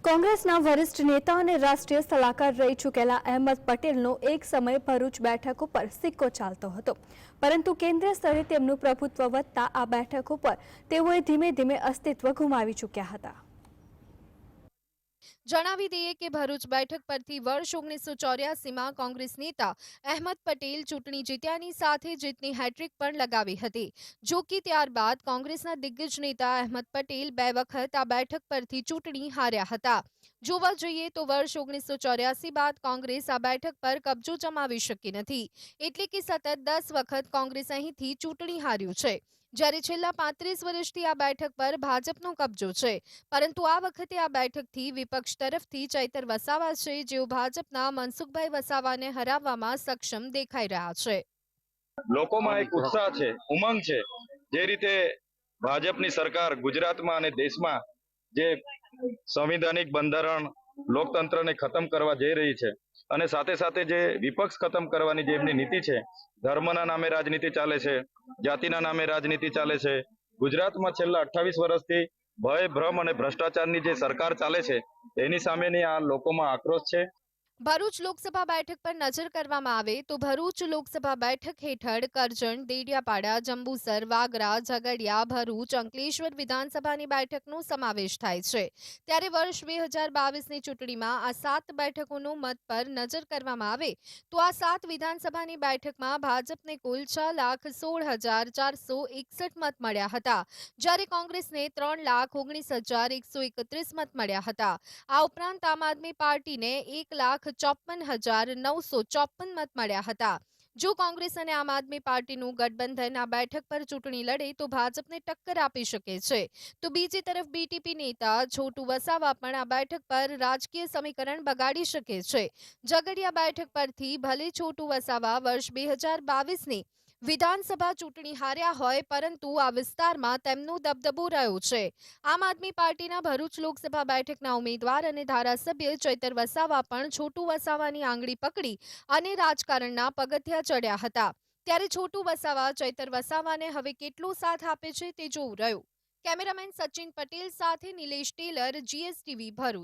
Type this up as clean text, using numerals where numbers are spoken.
કોંગ્રેસના વરિષ્ઠ નેતા અને રાષ્ટ્રીય સલાહકાર રહી ચૂકેલા અહેમદ પટેલનો એક સમય ભરૂચ બેઠક ઉપર સિક્કો ચાલતો હતો, પરંતુ કેન્દ્રીય સ્તરે તેમનું પ્રભુત્વ વધતા આ બેઠક ઉપર તેઓએ ધીમે ધીમે અસ્તિત્વ ગુમાવી ચૂક્યા હતા। જણાવી દઈએ કે ભરૂચ બેઠક પરથી વર્ષ 1984માં કોંગ્રેસ નેતા અહેમદ પટેલ ચૂંટણી જીત્યાની સાથે જીતની હેટ્રિક પણ લગાવી હતી। જો કે ત્યારબાદ કોંગ્રેસના દિગ્ગજ નેતા અહેમદ પટેલ 2 વખત આ બેઠક પરથી ચૂંટણી હાર્યા હતા। જોવા જઈએ તો વર્ષ 1984 બાદ કોંગ્રેસ આ બેઠક પર કબજો જમાવી શકી નથી, એટલે કે સતત 10 વખત કોંગ્રેસ અહીંથી ચૂંટણી હાર્યું છે। જ્યારે છેલ્લા 35 વર્ષથી આ બેઠક પર ભાજપનો કબજો છે, પરંતુ આ વખતે આ બેઠકથી વિપક્ષ તરફથી ચૈતર વસાવા છે, જેઓ ભાજપના મનસુખભાઈ વસાવાને હરાવવામાં સક્ષમ દેખાઈ રહ્યા છે। લોકોમાં એક ઉત્સાહ છે, ઉમંગ છે। જે રીતે ભાજપની સરકાર ગુજરાતમાં અને દેશમાં જે સંવિધાનિક બંધારણ લોકતંત્રને ખતમ કરવા જઈ રહી છે, અને સાથે સાથે જે વિપક્ષ ખતમ કરવાની જે એમની નીતિ છે, ધર્મના નામે રાજનીતિ ચાલે છે, જાતિના નામે રાજનીતિ ચાલે છે। ગુજરાતમાં છેલ્લા 28 વર્ષથી ભય, ભ્રમ અને ભ્રષ્ટાચારની જે સરકાર ચાલે છે, એની સામેની આ લોકોમાં આક્રોશ છે। ભરૂચ લોકસભા બેઠક પર નજર કરવામાં આવે તો ભરૂચ લોકસભા બેઠક હેઠળ કરજણ, દેડિયાપાડા, જંબુસર, વાગરા, ઝઘડિયા, ભરૂચ, અંકલેશ્વર વિધાનસભાની બેઠકનો સમાવેશ થાય છે। ત્યારે વર્ષ 2022ની ચૂંટણીમાં આ 7 બેઠકોનો મત પર નજર કરવામાં આવે તો આ 7 વિધાનસભાની બેઠકમાં ભાજપને કુલ 6,16,461 મત મળ્યા હતા, જ્યારે કોંગ્રેસને 3,19,131 મત મળ્યા હતા। આ ઉપરાંત આમ આદમી પાર્ટીને 1,54,954 મત મળ્યા હતા। જો કોંગ્રેસ અને આમ આદમી પાર્ટીનું ગઠબંધન આ બેઠક પર ચૂંટણી લડે તો ભાજપને ટક્કર આપી શકે છે, તો બીજી તરફ બીટીપી નેતા છોટુ વસાવા પણ આ બેઠક પર રાજકીય સમીકરણ બગાડી શકે છે। ઝઘડિયા બેઠક પરથી ભલે છોટુ વસાવા વર્ષ 2022ની વિધાનસભા ચૂંટણી હાર્યા હોય, પરંતુ આ વિસ્તારમાં તેમનો દબદબો રહ્યો છે। આમ આદમી પાર્ટીના ભરૂચ લોકસભા બેઠકના ઉમેદવાર અને ધારાસભ્ય ચૈતર વસાવા પણ છોટુ વસાવાની આંગળી પકડી અને રાજકારણના પગથિયા ચડ્યા હતા। ત્યારે છોટુ વસાવા ચૈતર વસાવાને હવે કેટલો સાથ આપે છે તે જોવું રહ્યું। કેમેરામેન સચિન પટેલ સાથે નિલેશ ટેલર, GSTV ભરૂચ।